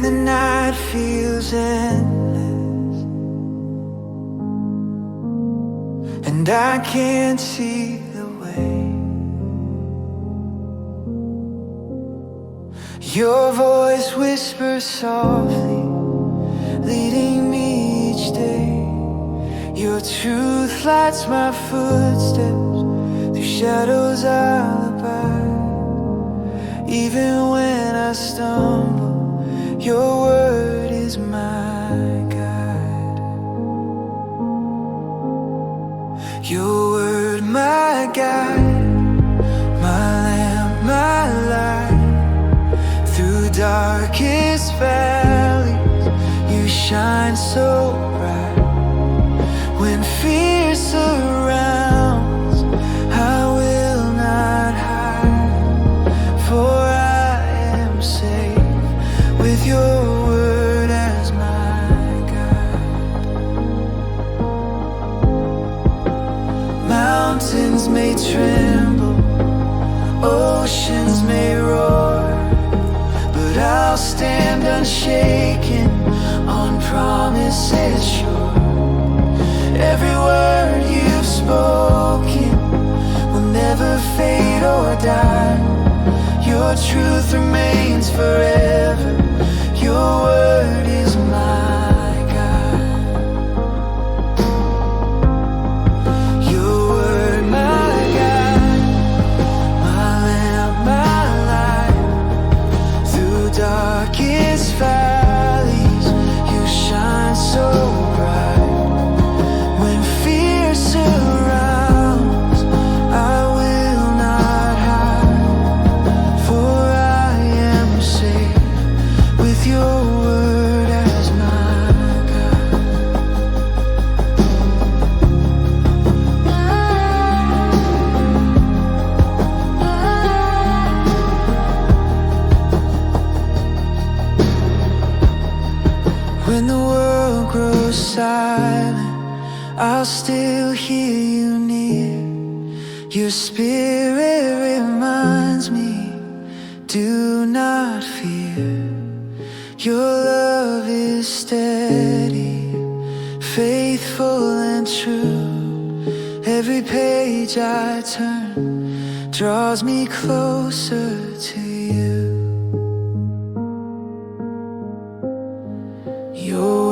when the night feels endless and I can't see the way. Your voice whispers softly, leading me each day. Your truth lights my footsteps through shadows I'll abide. Even when I stumble, your word is my guide. Your word, my guide, my lamp, my light. Through darkest valleys, you shine so bright. When fear surrounds, I will not hide, for I am safe with your word as my guide. Mountains may tremble, oceans may roar, but I'll stand unshaken on promises sure. Every word you've spoken will never fade or die. Your truth remains forever. Your word is my guide. Your word, my guide, my lamp, my light. Through darkest valleys, you shine so bright. When fear surrounds, I will not hide, for I am safe with your word as my guide. When the world grows silent, I'll still hear you near. Your spirit reminds me, do not fear. Your love is steady, faithful and true. Every page I turn draws me closer to you. Your